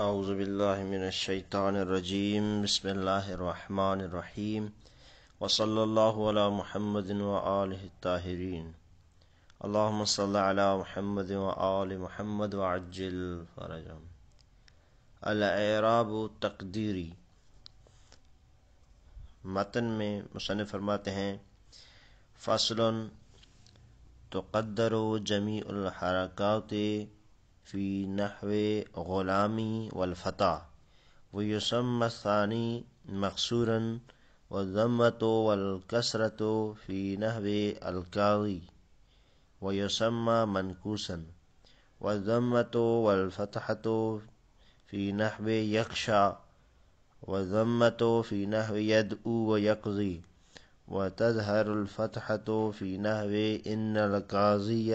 اعوذ باللہ من الشیطان الرجیم بسم اللہ الرحمن الرحیم وصلی اللہ علی محمد وآلہ الطاہرین اللہم صل علی محمد وآل محمد وعجل فرجهم۔ الاعراب تقدیری، متن میں مصنف فرماتے ہیں فصل تقدر جمیع الحرکات فی نحو غلامی والفتح ویسمى الثانی مقصورا والضمة والکسرة فی نحو القاضی ویسمى منقوصا والضمة والفتحة فی نحو یخشى والضمة فی نحو یدعو ویقضی وتظہر الفتحة فی نحو ان القاضی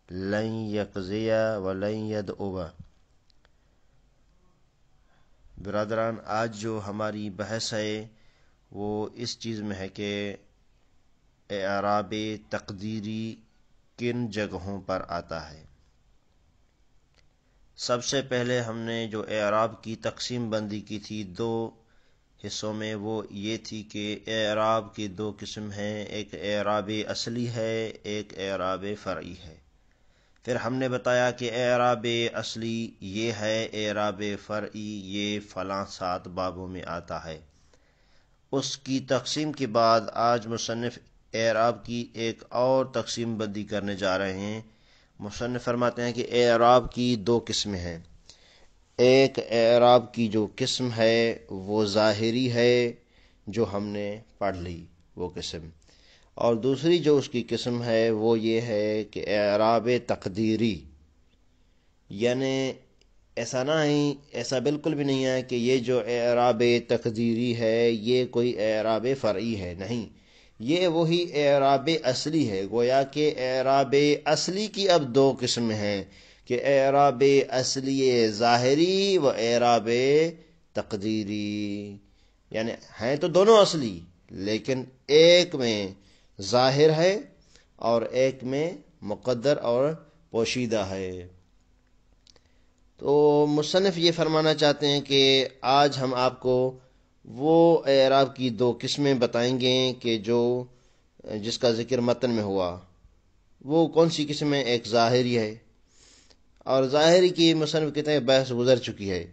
لن یقضی ولن یدعو۔ برادران، آج جو ہماری بحث ہے وہ اس چیز میں ہے کہ اعراب تقدیری کن جگہوں پر آتا ہے۔ سب سے پہلے ہم نے جو اعراب کی تقسیم بندی کی تھی دو حصوں میں، وہ یہ تھی کہ اعراب کی دو قسم ہیں، ایک اعراب اصلی ہے، ایک اعراب فرعی ہے۔ پھر ہم نے بتایا کہ اعراب اصلی یہ ہے، اعراب فرعی یہ فلاں 7 بابوں میں آتا ہے۔ اس کی تقسیم کے بعد آج مصنف اعراب کی ایک اور تقسیم بندی کرنے جا رہے ہیں۔ مصنف فرماتے ہیں کہ اعراب کی 2 قسمیں ہیں۔ ایک اعراب کی جو قسم ہے وہ ظاہری ہے، جو ہم نے پڑھ لی وہ قسم، اور دوسری جو اس کی قسم ہے وہ یہ ہے کہ اعراب تقدیری، یعنی ایسا بالکل بھی نہیں ہے کہ یہ جو اعراب تقدیری ہے یہ کوئی اعراب فرعی ہے، نہیں، یہ وہی اعراب اصلی ہے۔ گویا کہ اعراب اصلی کی اب 2 قسمیں ہیں کہ اعراب اصلی ظاہری و اعراب تقدیری، یعنی ہیں تو دونوں اصلی، لیکن ایک میں ظاہر ہے اور ایک میں مقدر اور پوشیدہ ہے۔ تو مصنف یہ فرمانا چاہتے ہیں کہ آج ہم آپ کو وہ اعراب کی 2 قسمیں بتائیں گے کہ جس کا ذکر متن میں ہوا۔ وہ کون سی قسم ہے؟ ایک ظاہری ہے، اور ظاہری کی مصنف کہتے ہیں بحث گزر چکی ہے،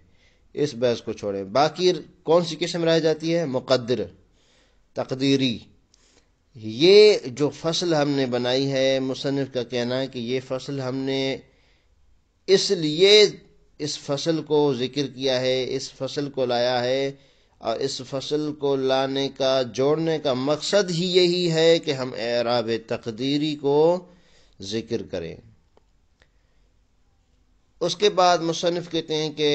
اس بحث کو چھوڑیں۔ باقی کون سی قسم رہ جاتی ہے؟ مقدر، تقدیری۔ یہ جو فصل ہم نے بنائی ہے، مصنف کا کہنا ہے کہ یہ فصل ہم نے اس لیے اس فصل کو ذکر کیا ہے، اس فصل کو لایا ہے، اور اس فصل کو لانے کا، جوڑنے کا مقصد ہی یہی ہے کہ ہم اعراب تقدیری کو ذکر کریں۔ اس کے بعد مصنف کہتے ہیں کہ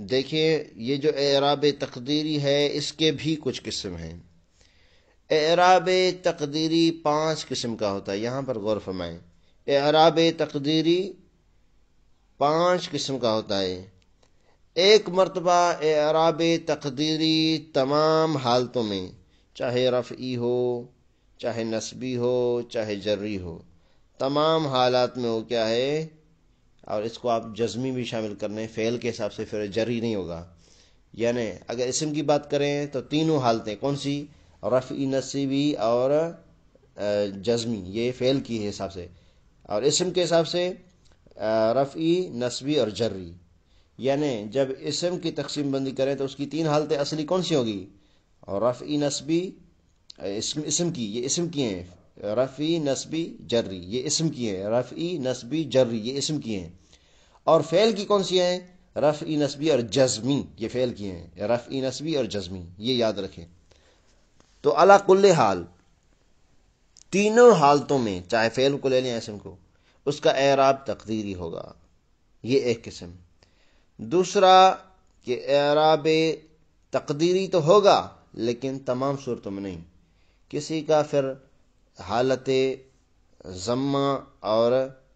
دیکھیں یہ جو اعراب تقدیری ہے اس کے بھی کچھ قسم ہیں۔ اعراب تقدیری 5 قسم کا ہوتا ہے، یہاں پر غور فرمائیں۔ اعراب تقدیری 5 قسم کا ہوتا ہے۔ ایک مرتبہ اعراب تقدیری تمام حالتوں میں، چاہے رفعی ہو، چاہے نصبی ہو، چاہے جری ہو، تمام حالات میں وہ کیا ہے، اور اس کو آپ جزمی بھی شامل کرنے، فعل کے حساب سے پھر جری نہیں ہوگا، یعنی اگر اسم کی بات کریں تو تینوں حالتیں کون سی؟ رفعی، نصبی اور جزمی، یہ فعل کی حساب سے، اور اسم کے حساب سے رفعی، نصبی اور جری۔ یعنی جب اسم کی تقسیم بندی کریں تو اس کی 3 حالتیں اصلی کون سی ہوگی؟ اور رفعی، نصبی، اسم کی، یہ اسم کی ہیں، رفعی، نصبی، جری، یہ اسم کی ہیں، رفعی، نصبی، جری، یہ اسم کی ہیں۔ اور فعل کی کون سی ہیں؟ رفعی، نصبی اور جزمی، یہ فعل کی ہیں، رفعی، نصبی اور جزمی، یہ یاد رکھیں۔ تو علی کل حال تینوں حالتوں میں، چاہے فعل کو لے لیں اسم کو، اس کا اعراب تقدیری ہوگا، یہ ایک قسم۔ دوسرا کہ اعراب تقدیری تو ہوگا لیکن تمام صورتوں میں نہیں، کسی کا پھر حالت ضمہ اور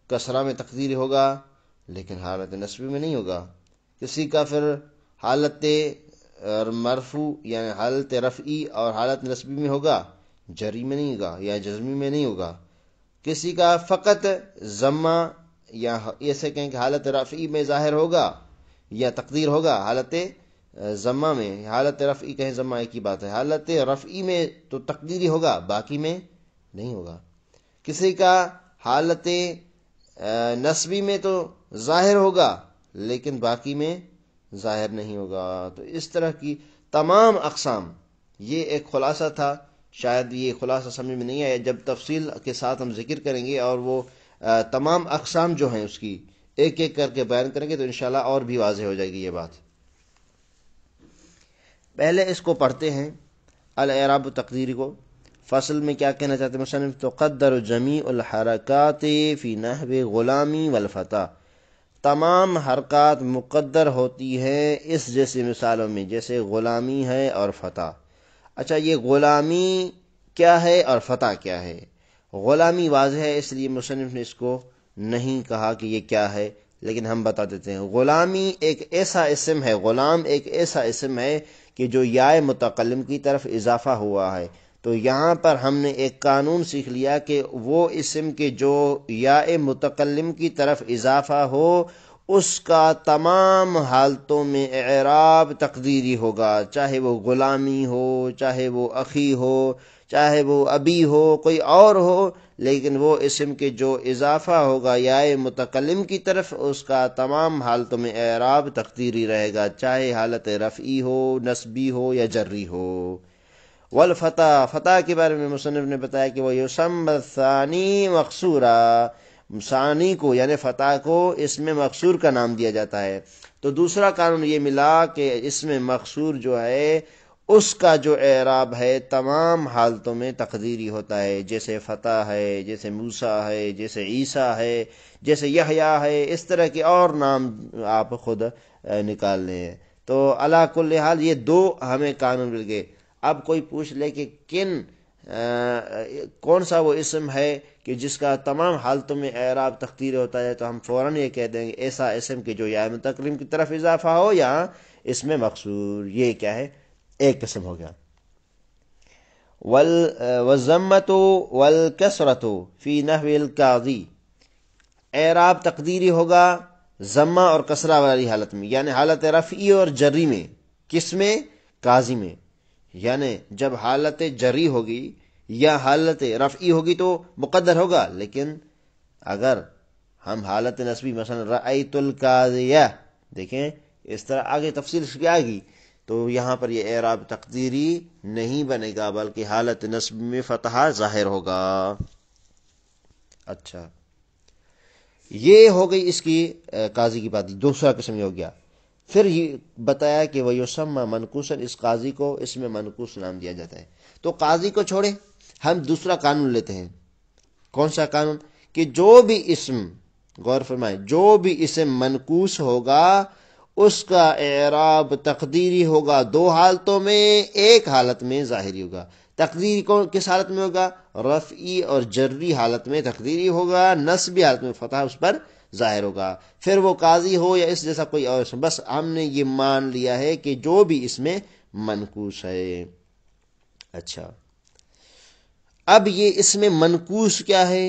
کسرہ میں تقدیری ہوگا لیکن حالت نصبی میں نہیں ہوگا، کسی کا پھر حالت مرفوع یعنی حالت رفعی اور حالت نصبی میں ہوگا، جری میں نہیں ہوگا یا جزمی میں نہیں ہوگا، کسی کا فقط ضمہ یا ایسے کہیں کہ حالت رفعی میں ظاہر ہوگا یا تقدیر ہوگا حالت ضمہ میں، حالت رفعی کہیں ضمہ ایک ہی بات ہے، حالت رفعی میں تو تقدیری ہوگا، باقی میں نہیں ہوگا۔ کسی کا حالت نصبی میں تو ظاہر ہوگا لیکن باقی میں ظاہر نہیں ہوگا۔ تو اس طرح کی تمام اقسام، یہ ایک خلاصہ تھا، شاید یہ خلاصہ سمجھ میں نہیں آیا، جب تفصیل کے ساتھ ہم ذکر کریں گے اور وہ تمام اقسام جو ہیں اس کی ایک ایک کر کے بیان کریں گے تو انشاءاللہ اور بھی واضح ہو جائے گی یہ بات۔ پہلے اس کو پڑھتے ہیں الاعراب تقدیری کو۔ فصل میں کیا کہنا چاہتے ہیں مصنف؟ تقدر جمیع الحرکات فی نحو غلامی والفتح، تمام حرکات مقدر ہوتی ہیں اس جیسے مثالوں میں، جیسے غلامی ہے اور فتح۔ اچھا، یہ غلامی کیا ہے اور فتح کیا ہے؟ غلامی واضح ہے اس لیے مصنف نے اس کو نہیں کہا کہ یہ کیا ہے، لیکن ہم بتا دیتے ہیں۔ غلامی ایک ایسا اسم ہے، غلام ایک ایسا اسم ہے کہ جو یا متکلم کی طرف اضافہ ہوا ہے۔ تو یہاں پر ہم نے ایک قانون سیکھ لیا کہ وہ اسم کے جو یا متکلم کی طرف اضافہ ہو اس کا تمام حالتوں میں اعراب تقدیری ہوگا، چاہے وہ غلامی ہو، چاہے وہ اخی ہو، چاہے وہ ابی ہو، کوئی اور ہو، لیکن وہ اسم کے جو اضافہ ہوگا یا متکلم کی طرف اس کا تمام حالتوں میں اعراب تقدیری رہے گا، چاہے حالت رفعی ہو، نصبی ہو یا جری ہو۔ والفتح، فتح کے بارے میں مصنف نے بتایا کہ وہ یسمى الثانی مقصورا، ثانی کو یعنی فتح کو اسم مقصور کا نام دیا جاتا ہے۔ تو دوسرا قانون یہ ملا کہ اسم مقصور جو ہے اس کا جو اعراب ہے تمام حالتوں میں تقدیری ہوتا ہے، جیسے فتح ہے، جیسے موسیٰ ہے، جیسے عیسیٰ ہے، جیسے یحییٰ ہے، اس طرح کے اور نام آپ خود نکال لیں۔ تو علی کل حال یہ دو ہمیں قانون مل گئے۔ اب کوئی پوچھ لے کہ کون سا وہ اسم ہے کہ جس کا تمام حالتوں میں اعراب تقدیری ہوتا ہے، تو ہم فوراً یہ کہہ دیں گے ایسا اسم کہ جو یا متکلم کی طرف اضافہ ہو یا اسم مقصور۔ یہ کیا ہے؟ ایک قسم ہو گیا۔ والضمۃ والکسرۃ فی نحو القاضی، اعراب تقدیری ہوگا ضمہ اور کسرہ والی حالت میں، یعنی حالت رفعی اور جری میں۔ کس میں؟ قاضی میں۔ یعنی جب حالت جری ہوگی یا حالت رفعی ہوگی تو مقدر ہوگا، لیکن اگر ہم حالت نصبی مثلا رأیت القاضیہ، دیکھیں اس طرح آگے تفصیل اس کی آئے گی، تو یہاں پر یہ اعراب تقدیری نہیں بنے گا بلکہ حالت نصب میں فتحہ ظاہر ہوگا۔ اچھا، یہ ہو گئی اس کی قاضی کی بات، دوسرا قسم یہ ہو گیا۔ پھر یہ بتایا کہ وہ یسمى منقوصا، اس قاضی کو اس میں منقوص نام دیا جاتا ہے۔ تو قاضی کو چھوڑے ہم دوسرا قانون لیتے ہیں۔ کون سا قانون؟ کہ جو بھی اسم، غور فرمائیں، جو بھی اسم منقوص ہوگا اس کا اعراب تقدیری ہوگا دو حالتوں میں، ایک حالت میں ظاہری ہوگا۔ تقدیری کس حالت میں ہوگا؟ رفعی اور جری حالت میں تقدیری ہوگا، نصبی حالت میں فتح اس پر ظاہر ہوگا۔ پھر وہ قاضی ہو یا اس جیسا کوئی اور اسم، بس ہم نے یہ مان لیا ہے کہ جو بھی اس میں منقوص ہے۔ اچھا، اب یہ اس میں منقوص کیا ہے،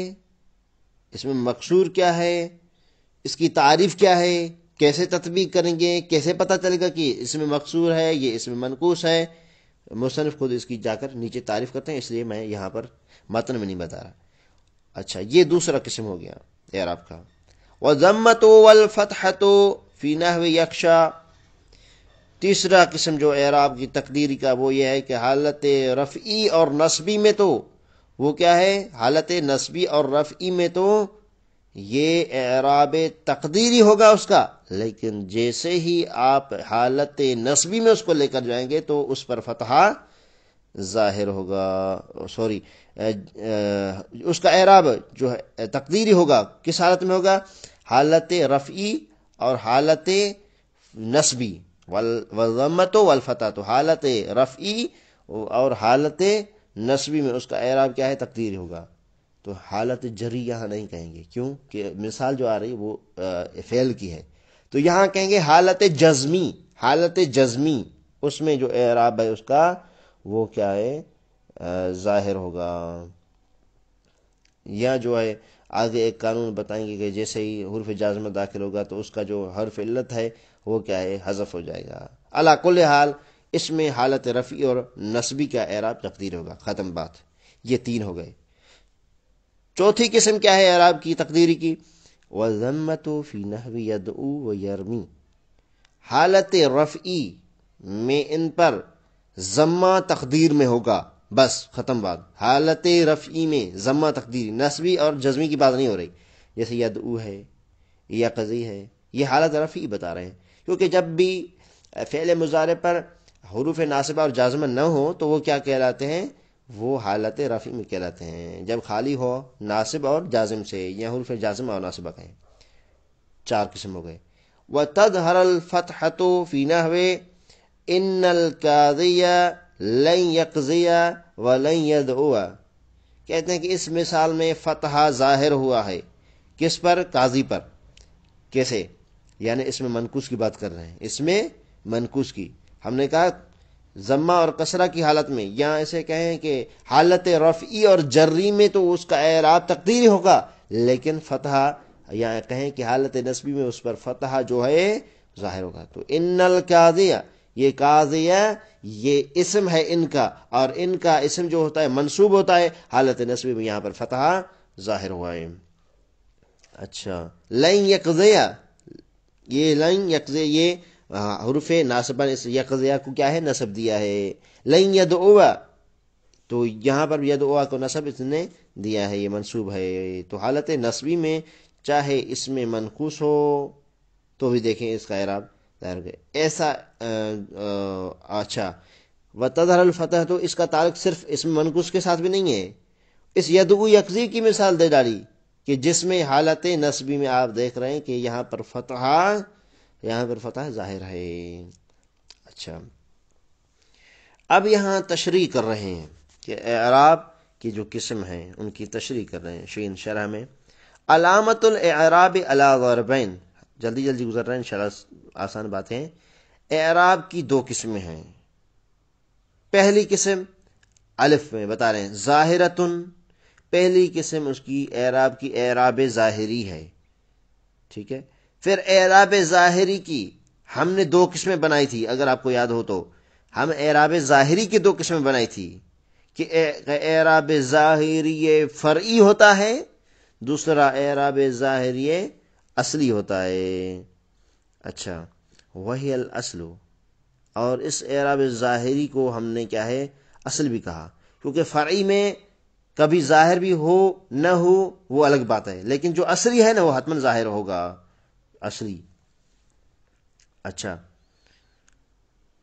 اس میں مقصور کیا ہے، اس کی تعریف کیا ہے، کیسے تطبیق کریں گے، کیسے پتہ چلے گا کہ اس میں مقصور ہے یہ اس میں منقوص ہے؟ مصنف خود اس کی جا کر نیچے تعریف کرتے ہیں، اس لیے میں یہاں پر متن میں نہیں بتا رہا۔ اچھا، یہ دوسرا قسم ہو گیا اعراب کا۔ وَالضَّمَّةُ وَالْفَتْحَةُ فِي نَحْوِ يَخْشَىٰ، تیسرا قسم جو اعراب کی تقدیری کا وہ یہ ہے کہ حالت رفعی اور نصبی میں تو وہ کیا ہے؟ حالت نصبی اور رفعی میں تو یہ اعراب تقدیری ہوگا اس کا، لیکن جیسے ہی آپ حالت نصبی میں اس کو لے کر جائیں گے تو اس پر فتحہ ظاہر ہوگا، سوری اس کا اعراب جو ہے تقدیری ہوگا۔ کس حالت میں ہوگا؟ حالت رفعی اور حالت نصبی، والضمۃ والفتح، تو حالت رفعی اور حالت نصبی میں اس کا اعراب کیا ہے؟ تقدیری ہوگا۔ تو حالت جری یہاں نہیں کہیں گے، کیوں کہ مثال جو آ رہی وہ فعل کی ہے، تو یہاں کہیں گے حالت جزمی۔ حالت جزمی اس میں جو اعراب ہے اس کا وہ کیا ہے؟ ظاہر ہوگا۔ یا جو ہے آگے ایک قانون بتائیں گے کہ جیسے ہی حروف جازمہ داخل ہوگا تو اس کا جو حرف علت ہے وہ کیا ہے، حذف ہو جائے گا۔ علی کل حال اس میں حالت رفعی اور نصبی کا اعراب تقدیر ہوگا، ختم بات۔ یہ تین ہو گئے۔ چوتھی قسم کیا ہے اعراب کی تقدیری کی؟ وَالذَّمَّةُ فِي نَحْوِ يَدْعُو وَيَرْمِي، حالت رفعی میں ان پر ضمہ تقدیر میں ہوگا، بس ختم بات۔ حالت رفعی میں ضمہ تقدیر، نصبی اور جزمی کی بات نہیں ہو رہی۔ جیسے یدعو ہے، یقضی ہے، یہ حالت رفعی بتا رہے ہیں، کیونکہ جب بھی فعل مضارع پر حروف ناصبہ اور جازمہ نہ ہو تو وہ کیا کہلاتے ہیں؟ وہ حالت رفعی میں کہلاتے ہیں۔ جب خالی ہو ناصب اور جازم سے، یا حروف جازمہ اور ناصبہ کہیں۔ چار قسم ہو گئے۔ وَتَظْهَرَ الْفَتْحَةُ فِي نَحْوِ إِنَّ الْقَاضِيَ لَنْ يَقْضِيَ وَلَنْ يَدْعُوَ، کہتے ہیں کہ اس مثال میں فتحہ ظاہر ہوا ہے، کس پر؟ قاضی پر۔ کیسے؟ یعنی اس میں منقوص کی بات کر رہے ہیں، اس میں منقوص کی۔ ہم نے کہا ضمہ اور کسرہ کی حالت میں، یا اسے کہیں کہ حالت رفعی اور جری میں تو اس کا اعراب تقدیری ہوگا، لیکن فتحہ، یا کہیں کہ حالت نصبی میں اس پر فتحہ جو ہے ظاہر ہوگا۔ تو ان القاضیہ، یہ قاضیہ یہ اسم ہے ان کا، اور ان کا اسم جو ہوتا ہے منصوب ہوتا ہے، حالت نصبی میں یہاں پر فتحہ ظاہر ہوا ہے۔ اچھا، لن یقضیہ، یہ لن یقضی، یہ حروف ناصبہ نے یقضیہ کو کیا ہے؟ نصب دیا ہے۔ لن یدعو، تو یہاں پر یدعو کو نصب اس نے دیا ہے، یہ منصوب ہے۔ تو حالت نصبی میں چاہے اس میں منقوص ہو تو بھی دیکھیں اس کا اعراب ظاہر ہے۔ ایسا اچھا، وتظہر الفتح، تو اس کا تعلق صرف اس میں منقوص کے ساتھ بھی نہیں ہے۔ اس یدعو یقضی کی مثال دے ڈالی کہ جس میں حالت نصبی میں آپ دیکھ رہے ہیں کہ یہاں پر فتح ظاہر ہے۔ اچھا، اب یہاں تشریح کر رہے ہیں کہ اعراب کی جو قسم ہیں ان کی تشریح کر رہے ہیں شین شرح میں۔ علامت الاعراب علی ضربین، جلدی جلدی گزر رہے ہیں انشاءاللہ، آسان باتیں۔ اعراب کی دو قسمیں ہیں۔ پہلی قسم الف میں بتا رہے ہیں، ظاہرتن، پہلی قسم اس کی اعراب کی اعراب ظاہری ہے، ٹھیک ہے۔ پھر اعراب ظاہری کی ہم نے دو قسمیں بنائی تھی، اگر آپ کو یاد ہو تو ہم اعراب ظاہری کی دو قسمیں بنائی تھی کہ اعراب ظاہری فرعی ہوتا ہے، دوسرا اعراب ظاہری اصلی ہوتا ہے۔ اچھا، وہی الاصل، اور اس اعراب ظاہری کو ہم نے کیا ہے؟ اصل بھی کہا، کیونکہ فرعی میں کبھی ظاہر بھی ہو نہ ہو وہ الگ بات ہے، لیکن جو اصلی ہے نا وہ حتماً ظاہر ہوگا، اصلی۔ اچھا،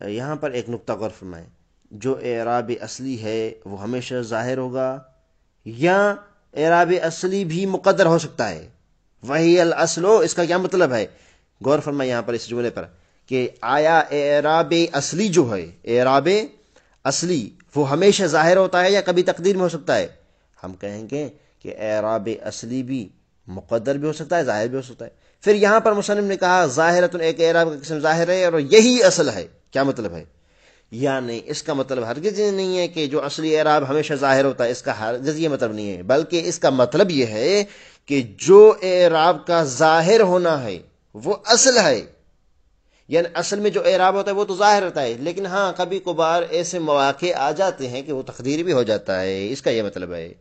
یہاں پر ایک نقطہ غور فرمائیں، جو اعراب اصلی ہے وہ ہمیشہ ظاہر ہوگا، یا اعراب اصلی بھی مقدر ہو سکتا ہے۔ وہی الاصل، اس کا کیا مطلب ہے؟ غور فرمائیں یہاں پر اس جملے پر کہ آیا اعراب اصلی جو ہے، اعراب اصلی وہ ہمیشہ ظاہر ہوتا ہے یا کبھی تقدیر میں ہو سکتا ہے؟ ہم کہیں گے کہ اعراب اصلی بھی مقدر بھی ہو سکتا ہے، ظاہر بھی ہو سکتا ہے۔ پھر یہاں پر مصنف نے کہا ظاہرتن، ایک اعراب کا قسم ظاہر ہے اور یہی اصل ہے، کیا مطلب ہے؟ یعنی اس کا مطلب ہرگز یہ نہیں ہے کہ جو اصلی اعراب ہمیشہ ظاہر ہوتا ہے، اس کا ہرگز یہ مطلب نہیں ہے، بلکہ اس کا مطلب یہ ہے کہ جو اعراب کا ظاہر ہونا ہے وہ اصل ہے، یعنی اصل میں جو اعراب ہوتا ہے وہ تو ظاہر ہوتا ہے، لیکن ہاں کبھی کبھار ایسے مواقع آ جاتے ہیں کہ وہ تقدیر بھی ہو جاتا ہے، اس کا یہ مطلب ہے۔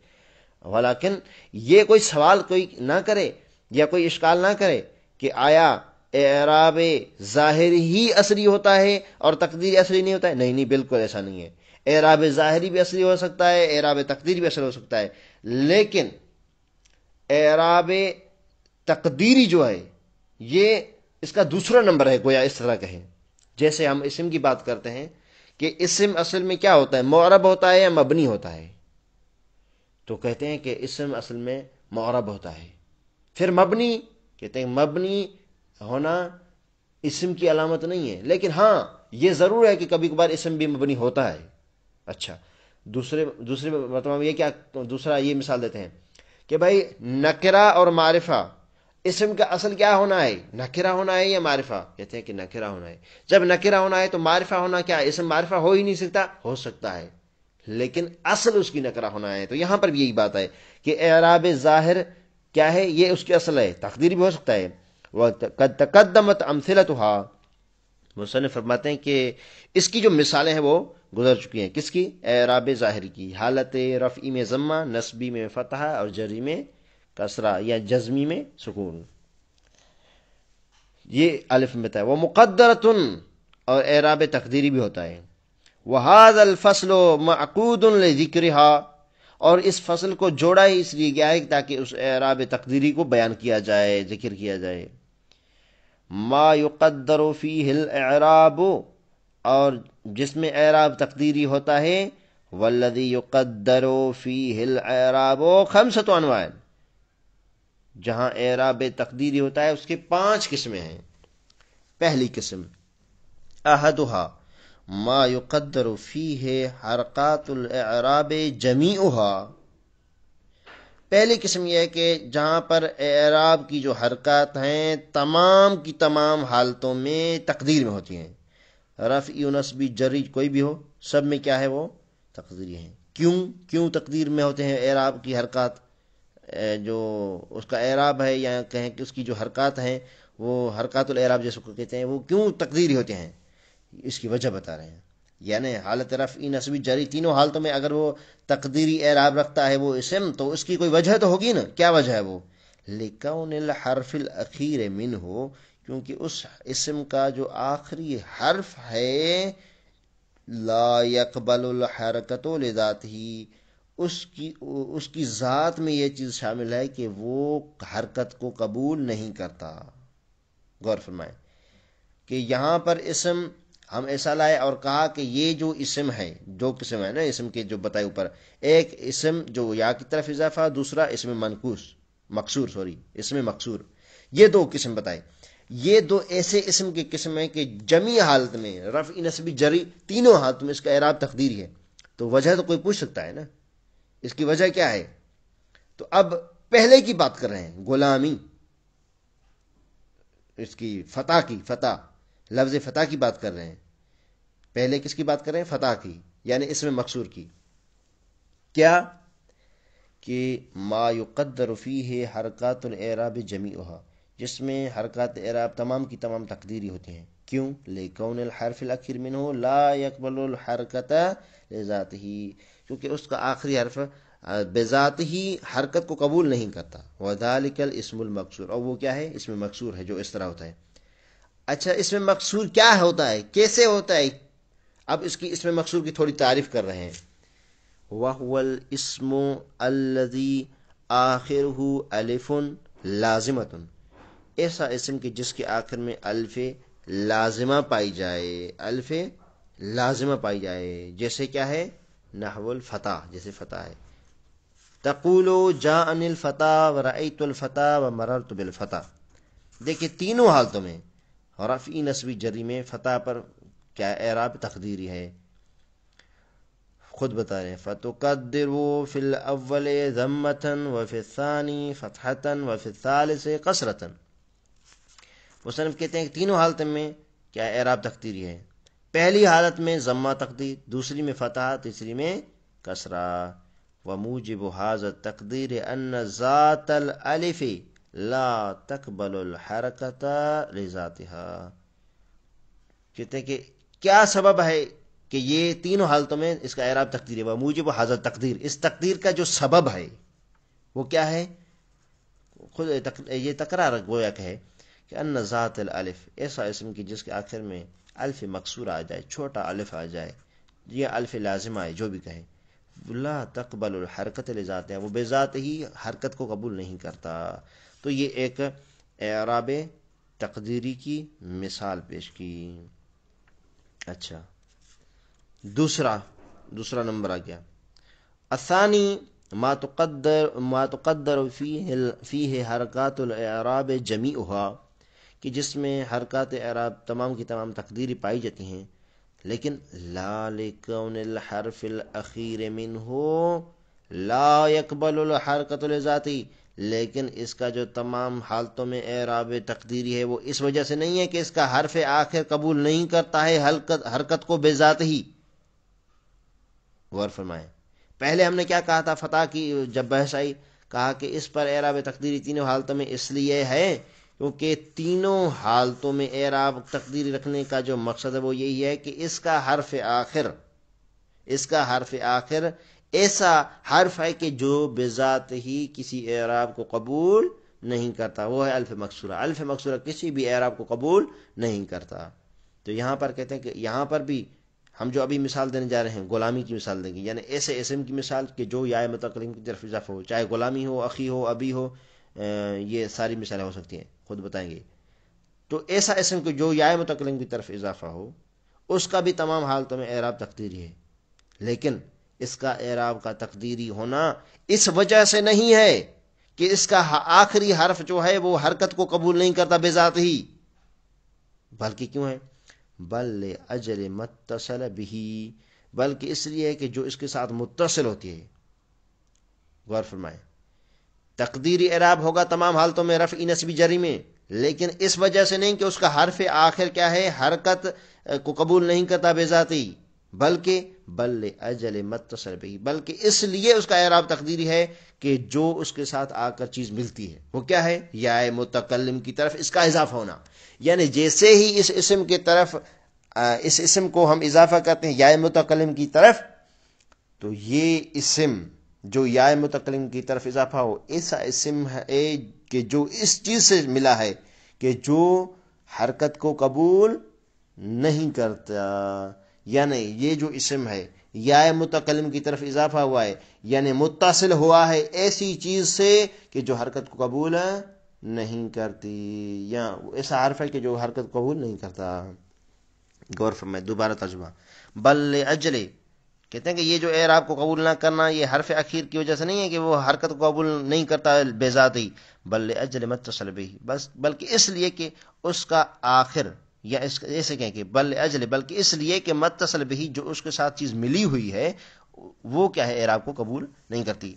ولیکن یہ کوئی سوال کوئی نہ کرے یا کوئی اشکال نہ کرے کہ آیا اعراب ظاہری ہی اصلی ہوتا ہے اور تقدیری اصلی نہیں ہوتا ہے؟ نہیں، بالکل ایسا نہیں ہے۔ اعراب ظاہری بھی اصلی ہو سکتا ہے، اعراب تقدیری بھی اصلی ہو سکتا ہے، لیکن اعراب تقدیری جو ہے یہ اس کا دوسرا نمبر ہے، گویا اس طرح کہیں۔ جیسے ہم اسم کی بات کرتے ہیں کہ اسم اصل میں کیا ہوتا ہے؟ معرب ہوتا ہے یا مبنی ہوتا ہے؟ تو کہتے ہیں کہ اسم اصل میں معرب ہوتا ہے۔ پھر مبنی، کہتے ہیں مبنی ہونا اسم کی علامت نہیں ہے، لیکن ہاں یہ ضرور ہے کہ کبھی کبھار اسم بھی مبنی ہوتا ہے۔ اچھا، دوسرے مرتبہ یہ کیا، دوسرا یہ مثال دیتے ہیں کہ بھائی نکرہ اور معرفہ، اسم کا اصل کیا ہونا ہے؟ نکرہ ہونا ہے یا معرفہ؟ کہتے ہیں کہ نکرہ ہونا ہے۔ جب نکرہ ہونا ہے تو معرفہ ہونا کیا ہے؟ اسم معرفہ ہو ہی نہیں سکتا، ہو سکتا ہے لیکن اصل اس کی نکرہ ہونا ہے۔ تو یہاں پر بھی یہی بات ہے کہ اعراب ظاہر کیا ہے یہ اس کی اصل ہے، تقدیری بھی ہو سکتا ہے. وقد تقدمت امثلتها، مصنف فرماتے ہیں کہ اس کی جو مثالیں ہیں وہ گزر چکی ہیں. کس کی؟ اعراب ظاہری کی. حالت رفعی میں ضمہ، نصبی میں فتحہ اور جری میں کسرہ یا جزمی میں سکون. یہ الف میں بتایا. وہ مقدرتن، اور اعراب تقدیری بھی ہوتا ہے. وَهَذَا الْفَصْلُ مَعْقُودٌ لِذِكْرِهَا، اور اس فصل کو جوڑا ہی اس لیے گیا ہے تاکہ اس اعراب تقدیری کو بیان کیا جائے، ذکر کیا جائے. ما يقدر فيه الاعراب، اور جس میں اعراب تقدیری ہوتا ہے. والذی يقدر فيه الاعراب خمسة انواع، جہاں اعراب تقدیری ہوتا ہے اس کے 5 قسمیں ہیں. پہلی قسم احدها ما يقدر فيه حرکات الاعراب جميعها، پہلی قسم یہ ہے کہ جہاں پر اعراب کی جو حرکات ہیں تمام کی تمام حالتوں میں تقدیر میں ہوتی ہیں. رفعی و نصبی جری کوئی بھی ہو، سب میں کیا ہے وہ تقدیری ہیں. کیوں تقدیر میں ہوتے ہیں اعراب کی حرکات؟ جو اس کا اعراب ہے یا کہیں کہ اس کی جو حرکات ہیں وہ حرکات الاعراب جیسے کو کہتے ہیں، وہ کیوں تقدیری ہوتے ہیں؟ اس کی وجہ بتا رہے ہیں. یعنی حالت رفعی نصبی جری تینوں حالتوں میں اگر وہ تقدیری اعراب رکھتا ہے وہ اسم، تو اس کی کوئی وجہ تو ہوگی نا. کیا وجہ ہے وہ؟ لکون الحرف الاخیر منہ، کیونکہ اس اسم کا جو آخری حرف ہے لا يقبل الحرکت لذاتہ، اس کی ذات میں یہ چیز شامل ہے کہ وہ حرکت کو قبول نہیں کرتا. غور فرمائیں کہ یہاں پر اسم ہم ایسا لائے اور کہا کہ یہ جو اسم ہے، دو قسم ہے نا اسم کے جو بتائے اوپر، ایک اسم جو یا کی طرف اضافہ، دوسرا اسم مکسور، اسم مکسور. یہ دو قسم بتائے. یہ دو ایسے اسم کے قسم ہیں کہ جمی حالت میں رفع نصبی جری تینوں حالت میں اس کا اعراب تقدیری ہے. تو وجہ تو کوئی پوچھ سکتا ہے نا، اس کی وجہ کیا ہے؟ تو اب پہلے کی بات کر رہے ہیں، غلامی، اس کی فتح لفظ فتح کی بات کر رہے ہیں. پہلے کس کی بات کر رہے ہیں؟ فتح کی، یعنی اسم مکسور کی. کیا کہ ما یقدر فیہ حرکات الاعراب جمیعها، جس میں حرکات اعراب تمام کی تمام تقدیری ہوتی ہیں. کیوں؟ لکون الحرف الاخیر منہ لا يقبل الحرکت لذاتہ، کیونکہ اس کا آخری حرف بذات ہی حرکت کو قبول نہیں کرتا. وذالک الاسم المکسور، اور وہ کیا ہے؟ اسم مکسور ہے جو اس طرح ہوتا ہے. اچھا، اسم مکسور کیا ہوتا ہے، کیسے ہوتا ہے؟ اب اس کی اسم مکسور کی تھوڑی تعریف کر رہے ہیں. وَهُوَ الْإِسْمُ الَّذِي آخِرُهُ أَلِفٌ لَازِمَةٌ، ایسا اسم کہ جس کے آخر میں الف لازمہ پائی جائے. جیسے کیا ہے؟ نحو الفتح، جیسے فتح ہے. تقول جاءنی الفتح ورأیت الفتح ومررت بالفتح. دیکھیں تینوں حالتوں میں رفعی نصبی جری میں فتح پر کیا اعراب تقدیری ہے. خود بتا رہے ہیں فَتُقَدِّرُ فِي الْأَوَّلِ ضَمَّةً وَفِي الثَّانِي فَتْحَةً وَفِي الثَّالِثِ قَصْرَةً. مصنف کہتے ہیں کہ تینوں حالت میں کیا اعراب تقدیری ہے. پہلی حالت میں ضمہ تقدیر، دوسری میں فتح، تیسری میں کسرہ. وَمُوجِبُ هَذَا التَّقْدِيرِ أَنَّ ذَاتَ الْأَلِفِ لَا تَقْبَلُ الْحَرَكَةَ لِذَاتِهَا. کہتے ہیں کہ کیا سبب ہے کہ یہ تینوں حالتوں میں اس کا اعراب تقدیر ہے. وَمُوجِبُ هَذَا التَّقْدِيرِ، اس تقدیر کا جو سبب ہے وہ کیا ہے؟ خود یہ تکرار گویا کہ ہے کہ ان ذات الالف، ایسا اسم کی جس کے آخر میں الف مکسور آ جائے، چھوٹا الف آ جائے یا الف لازم آئے، جو بھی کہیں، لا تقبل الحرکت لذاتہ، وہ بے ذات ہی حرکت کو قبول نہیں کرتا. تو یہ ایک اعراب تقدیری کی مثال پیش کی. اچھا، دوسرا نمبر آ گیا. الثانی ما تقدر فیہ حرکات الاعراب جمیعها، کہ جس میں حرکات اعراب تمام کی تمام تقدیری پائی جاتی ہیں، لیکن لا لکون الحرف الاخیر منہ لا يقبل الحرکت لذاتی، لیکن اس کا جو تمام حالتوں میں اعراب تقدیری ہے وہ اس وجہ سے نہیں ہے کہ اس کا حرف آخر قبول نہیں کرتا ہے حرکت کو بے ذات ہی. غور فرمائیں، پہلے ہم نے کیا کہا تھا فتح کی جب بحث آئی، کہا کہ اس پر اعراب تقدیری تینوں حالتوں میں اس لیے ہے کیونکہ تینوں حالتوں میں اعراب تقدیری رکھنے کا جو مقصد ہے وہ یہی ہے کہ اس کا حرف آخر ایسا حرف ہے کہ جو بذات ہی کسی اعراب کو قبول نہیں کرتا، وہ ہے الف مکسورہ۔ الف مکسورہ کسی بھی اعراب کو قبول نہیں کرتا۔ تو یہاں پر کہتے ہیں کہ یہاں پر بھی ہم جو ابھی مثال دینے جا رہے ہیں غلامی کی مثال دیں گے، یعنی ایسے اسم کی مثال کہ جو یا متکلم کی طرف اضافہ ہو، چاہے غلامی ہو، اخی ہو، ابی ہو، یہ ساری مثالیں ہو سکتی ہیں، خود بتائیں گے۔ تو ایسا اسم کہ جو یا متکلم کی طرف اضافہ ہو، اس کا بھی تمام حالتوں میں اعراب تقدیری ہے، لیکن اس کا اعراب کا تقدیری ہونا اس وجہ سے نہیں ہے کہ اس کا آخری حرف جو ہے وہ حرکت کو قبول نہیں کرتا بذات ہی، بلکہ کیوں ہے؟ بل اجل متصل بھی، بلکہ اس لیے کہ جو اس کے ساتھ متصل ہوتی ہے۔ غور فرمائیں، تقدیری اعراب ہوگا تمام حالتوں میں رفع نصبی جری میں، لیکن اس وجہ سے نہیں کہ اس کا حرف آخر کیا ہے، حرکت کو قبول نہیں کرتا بذاتی، بلکہ بل اجل متصل بھی، بلکہ اس لیے اس کا اعراب تقدیری ہے کہ جو اس کے ساتھ آ کر چیز ملتی ہے وہ کیا ہے؟ یا متکلم کی طرف اس کا اضافہ ہونا۔ یعنی جیسے ہی اس اسم کی طرف اس اسم کو ہم اضافہ کرتے ہیں یا متکلم کی طرف، تو یہ اسم جو یا متکلم کی طرف اضافہ ہو، ایسا اسم ہے کہ جو اس چیز سے ملا ہے کہ جو حرکت کو قبول نہیں کرتا، یعنی یہ جو اسم ہے یا متکلم کی طرف اضافہ ہوا ہے، یعنی متصل ہوا ہے ایسی چیز سے کہ جو حرکت کو قبول نہیں کرتی، یا ایسا حرف ہے کہ جو حرکت قبول نہیں کرتا۔ غور فرمائے، دوبارہ ترجمہ، بل اجل کہتے ہیں کہ یہ جو اعراب کو قبول نہ کرنا یہ حرف اخیر کی وجہ سے نہیں ہے کہ وہ حرکت کو قبول نہیں کرتا بذات ہی، بل اجل متصل بھی، بس بلکہ اس لیے کہ اس کا آخر، یا ایسے کہیں کہ بل اجل، بلکہ اس لیے کہ متصل بھی جو اس کے ساتھ چیز ملی ہوئی ہے وہ کیا ہے، اعراب کو قبول نہیں کرتی۔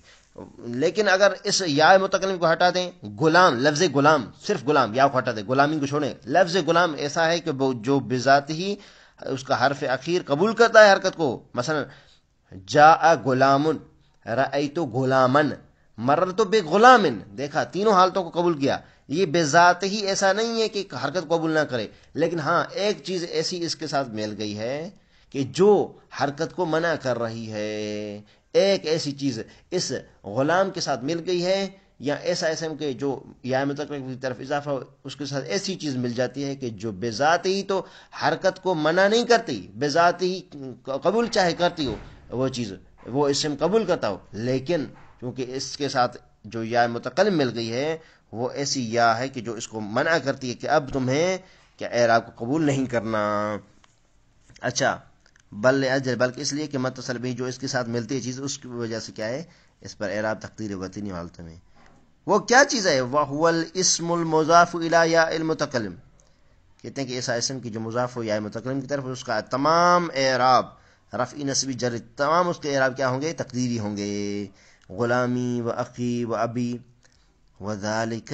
لیکن اگر اس یا متکلم کو ہٹا دیں، غلام، لفظ غلام، صرف غلام، یا کو ہٹا دیں، غلامی کو چھوڑیں، لفظ غلام ایسا ہے کہ جو بذات ہی اس کا حرف اخیر قبول کرتا ہے حرکت کو، مثلا جاء غلام، رأیت غلاما، مررت بغلام، دیکھا تینوں حالتوں کو قبول کیا۔ یہ بذات ہی ایسا نہیں ہے کہ حرکت قبول نہ کرے، لیکن ہاں ایک چیز ایسی اس کے ساتھ مل گئی ہے کہ جو حرکت کو منع کر رہی ہے، ایک ایسی چیز اس غلام کے ساتھ مل گئی ہے، یا ایسا اسم کہ جو یا متکلم کی طرف اضافہ اس کے ساتھ ایسی چیز مل جاتی ہے کہ جو بذات ہی تو حرکت کو منع نہیں کرتی، بذات ہی قبول چاہے کرتی ہو وہ چیز، وہ اسم قبول کرتا ہو، لیکن کیونکہ اس کے ساتھ جو یا متکلم مل گئی ہے وہ ایسی یا ہے کہ جو اس کو منع کرتی ہے کہ اب تمہیں کیا اعراب کو قبول نہیں کرنا۔ اچھا، بل اجل، بلکہ اس لیے کہ متصل بھی جو اس کے ساتھ ملتی ہے چیز، اس کی وجہ سے کیا ہے، اس پر اعراب تقدیری وطنی حالتوں میں۔ وہ کیا چیز ہے؟ وَهُوَ الْإِسْمُ الْمُضَافُ إِلَى يَاءِ الْمُتَكَلِّمِ، کہتے ہیں کہ ایسا اسم کی جو مضاف ہو یا متکلم کی طرف، اس کا تمام اعراب رفع نصبی جر، تمام اس کے اعراب کیا ہوں گے؟ تقدیری ہوں گے۔ غلامی و اخی و ابی وذالک،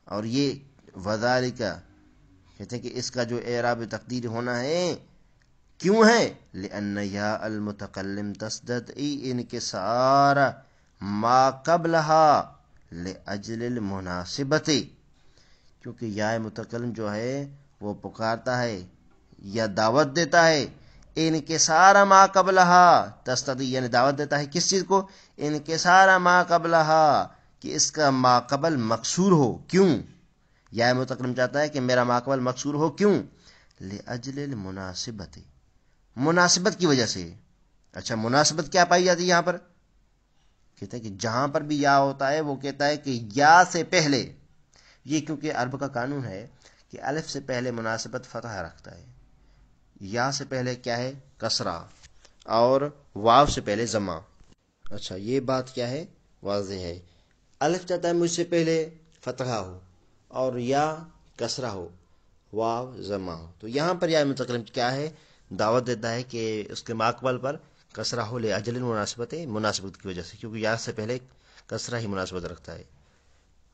اور یہ وذالک کہتے ہیں کہ اس کا جو اعراب تقدیری ہونا ہے کیوں ہے؟ لأن یا المتکلم تستدعی انکسار ما قبلها لأجل المناسبت، کیونکہ یا متکلم جو ہے وہ پکارتا ہے یا دعوت دیتا ہے انکسار ما قبلها، تستدعی یعنی دعوت دیتا ہے کس چیز کو؟ انکسار ما قبلها، کہ اس کا ما قبل مکسور ہو۔ کیوں؟ یا متکلم چاہتا ہے کہ میرا ما قبل مکسور ہو، کیوں؟ لأجل المناسبت، مناسبت کی وجہ سے۔ اچھا، مناسبت کیا پائی جاتی ہے یہاں پر؟ کہتے ہیں کہ جہاں پر بھی یا ہوتا ہے وہ کہتا ہے کہ یا سے پہلے، یہ کیونکہ عرب کا قانون ہے کہ الف سے پہلے مناسبت فتح رکھتا ہے، یا سے پہلے کیا ہے؟ کسرہ، اور واو سے پہلے ضمہ۔ اچھا، یہ بات کیا ہے؟ واضح ہے۔ الف چاہتا ہے مجھ سے پہلے فتحہ ہو، اور یا کسرہ ہو، واو ضمہ ہو، تو یہاں پر یا متکلم کیا ہے؟ دعوت دیتا ہے کہ اس کے ماقبل پر کسرہ ہو، لے اجل مناسبت، مناسبت کی وجہ سے، کیونکہ یا سے پہلے کسرہ ہی مناسبت رکھتا ہے۔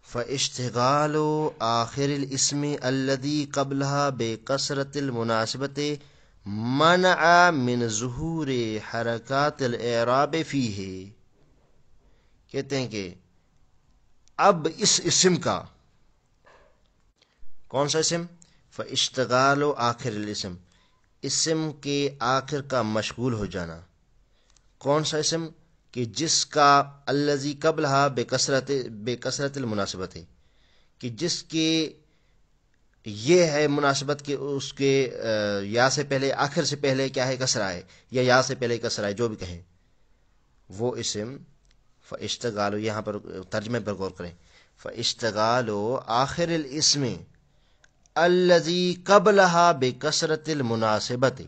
فَاشْتِغَالُ آخِرِ الْإِسْمِ الَّذِي قَبْلَهَا بِكَسْرَةِ الْمُنَاسِبَةِ مَنَعَ مِنْ ظُهُورِ حَرَكَاتِ الْإِعْرَابِ فِيهِ، کہتے ہیں کہ اب اس اسم کا، کون سا اسم؟ فاشتغال آخر الاسم، اسم کے آخر کا مشغول ہو جانا. کون سا اسم؟ کہ جس کا الذی قبلہا بکثرت المناسبت ہے، کہ جس کے یہ ہے مناسبت کہ اس کے یا سے پہلے، آخر سے پہلے کیا ہے؟ کسرہ ہے، یا سے پہلے کسرہ ہے، جو بھی کہیں وہ اسم. فاشتغال، یہاں پر ترجمے پر غور کریں. فاشتغال آخر الاسم الذی قبلہا بکثرت المناسبت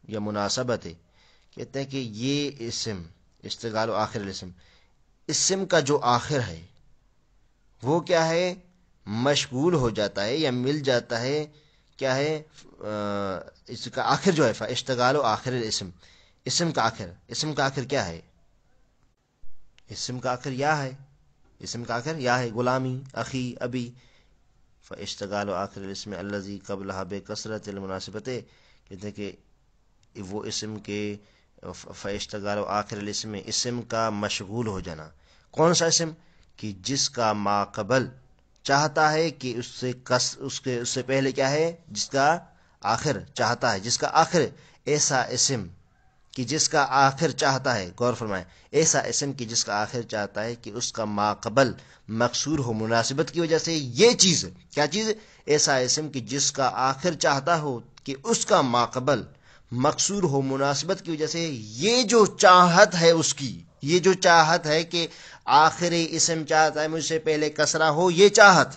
یا مناسبت، کہتے ہیں کہ یہ اسم اشتغال آخر الاسم، اسم کا جو آخر ہے وہ کیا ہے؟ مشغول ہو جاتا ہے یا مل جاتا ہے. کیا ہے؟ اس کا آخر جو ہے فاشتغال آخر الاسم، اسم کا آخر. اسم کا آخر کیا ہے؟ اسم کا آخر یا ہے، اسم کا آخر یا ہے. غلامی، اخی، ابی. فاشتغال آخر الاسم الذی قبلہا بکثرت المناسبت، کہتے ہیں کہ وہ اسم کے فاشتغال آخر الاسم، اسم کا مشغول ہو جانا. کون سا اسم؟ کہ جس کا ما قبل چاہتا ہے کہ اس سے پہلے کیا ہے؟ جس کا آخر چاہتا ہے، جس کا آخر، ایسا اسم کہ جس کا آخر چاہتا ہے. غور فرمائیں، ایسا اسم کہ جس کا آخر چاہتا ہے کہ اس کا ما قبل مقصور ہو مناسبت کی وجہ سے. یہ چیز کیا چیز؟ ایسا اسم کہ جس کا آخر چاہتا ہو کہ اس کا ما قبل مقصور ہو مناسبت کی وجہ سے. یہ جو چاہت ہے اس کی، یہ جو چاہت ہے کہ آخری اسم چاہتا ہے مجھ سے پہلے کسرہ ہو، یہ چاہت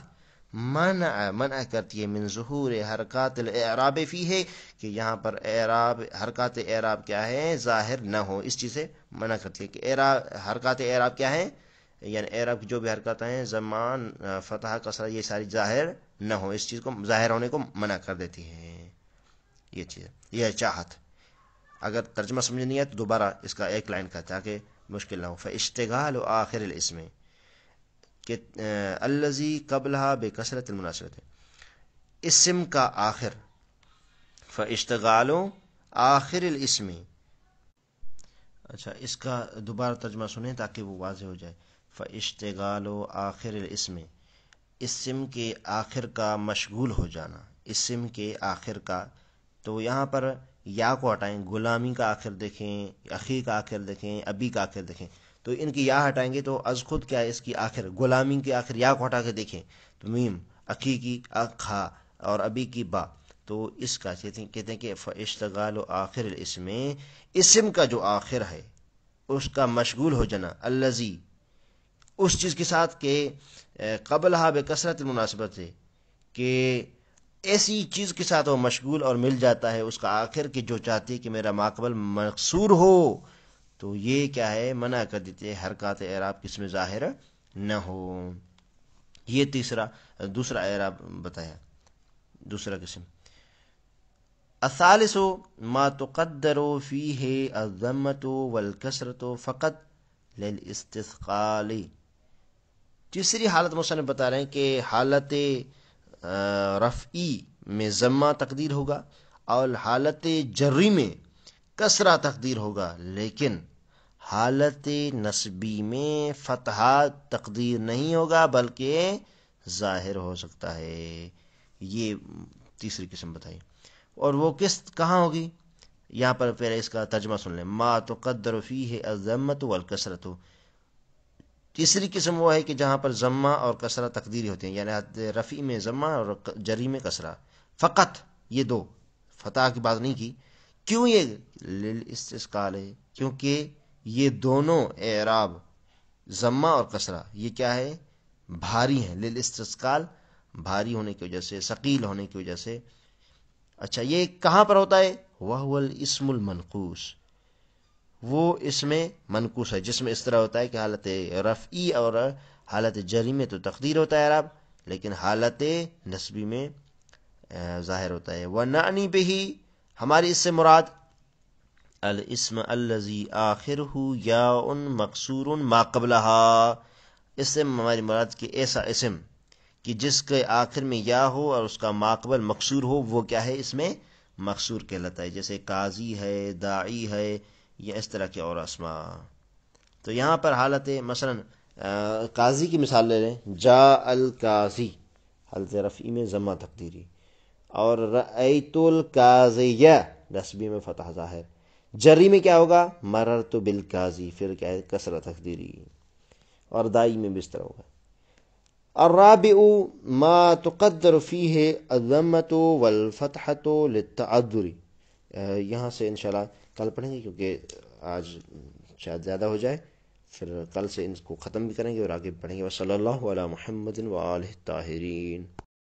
منع کرتی ہے من ظہور حرکات الاعراب فی ہے، کہ یہاں پر اعراب، حرکات اعراب کیا ہے؟ ظاہر نہ ہو. اس چیز سے منع کرتی ہے کہ حرکات اعراب کیا ہے؟ یعنی اعراب کی جو بھی حرکات ہیں، زمان، فتح، کسرہ، یہ ساری ظاہر نہ ہو. اس چیز کو ظاہر ہونے کو منع کر دیتی ہے. یہ چیز، یہ چاہت. اگر ترجمہ سمجھ نہیں ہے تو دوبارہ اس کا ایک لائن کا، تاکہ مشکل نہ ہو. فاشتغال آخر الاسم کہ الذی قبلہا بکثرت المناسبت، اسم کا آخر. فاشتغال آخر الاسم. اچھا، اس کا دوبارہ ترجمہ سنیں تاکہ وہ واضح ہو جائے. فاشتغال آخر الاسم، اسم کے آخر کا مشغول ہو جانا. اسم کے آخر کا، تو یہاں پر یا کو ہٹائیں، غلامی کا آخر دیکھیں، اخی کا آخر دیکھیں، ابی کا آخر دیکھیں، تو ان کی یا ہٹائیں گے تو از خود کیا ہے؟ اس کی آخر، غلامی کے آخر یا کو ہٹا کے دیکھیں تو میم، اخی کی اخا، اور ابی کی با. تو اس کا کہتے ہیں کہ فاشتغال آخر الاسم، اسم کا جو آخر ہے اس کا مشغول ہو جانا، الذی، اس چیز کے ساتھ کہ قبلہا بکثرت المناسبت ہے، کہ ایسی چیز کے ساتھ وہ مشغول اور مل جاتا ہے اس کا آخر کہ جو چاہتی ہے کہ میرا ماقبل مقصور ہو. تو یہ کیا ہے؟ منع کر دیتے ہیں حرکات اعراب کس میں ظاہر نہ ہو. یہ دوسرا اعراب بتایا، دوسرا قسم. الثالث ما تقدر فيه الضمة والكسرة فقط للاستثقال. تیسری حالت مصنف بتا رہے ہیں کہ حالت رفعی میں ضمہ تقدیر ہوگا اور حالت جری میں کسرہ تقدیر ہوگا، لیکن حالت نصبی میں فتحہ تقدیر نہیں ہوگا بلکہ ظاہر ہو سکتا ہے. یہ تیسری قسم بتائی. اور وہ کہاں ہوگی؟ یہاں پر پہلے اس کا ترجمہ سن لیں. ما تقدر فیہ الضمۃ والکسرۃ، تیسری قسم وہ ہے کہ جہاں پر ضمہ اور کسرہ تقدیری ہوتے ہیں، یعنی رفیع میں ضمہ اور جری میں کسرہ. فقط یہ دو، فتح کی بات نہیں کی. کیوں؟ یہ للاستثقال ہے، کیونکہ یہ دونوں اعراب ضمہ اور کسرہ یہ کیا ہے؟ بھاری ہیں. للاستثقال، بھاری ہونے کی وجہ سے، ثقیل ہونے کی وجہ سے. اچھا، یہ کہاں پر ہوتا ہے؟ وَهُوَ الاسم المنقوص، وہ اسم منقوص ہے جس میں اس طرح ہوتا ہے کہ حالت رفعی اور حالت جری میں تو تقدیر ہوتا ہے اعراب، لیکن حالت نصبی میں ظاہر ہوتا ہے. وَنَعْنِي بِهِ، ہماری اس سے مراد الاسم الذی آخرہ یاء مکسور ما قبلہا، اس سے ہماری مراد کہ ایسا اسم کہ جس کے آخر میں یا ہو اور اس کا ماقبل مکسور ہو، وہ کیا ہے؟ اس میں مکسور کہلاتا ہے. جیسے قاضی ہے، داعی ہے، یا اس طرح کے اور اسماء. تو یہاں پر حالت مثلا قاضی کی مثال لے لیں، جا القاضی، حالت رفعی میں ضمہ تقدیری، اور رأیت القاضیہ نسبی میں فتح ظاہر، جری میں کیا ہوگا، مررت بالقاضی، پھر کیا ہے کسرہ تقدیری، اور دائی میں بھی اس طرح ہوگا۔ الرابع ما تقدر فيه الضمة والفتحة للتعذر، یہاں سے انشاءاللہ کل پڑھیں گے کیونکہ آج شاید زیادہ ہو جائے، پھر کل سے ان کو ختم بھی کریں گے اور آگے پڑھیں گے۔ وصلی اللہ علی محمد وآلہ الطاہرین۔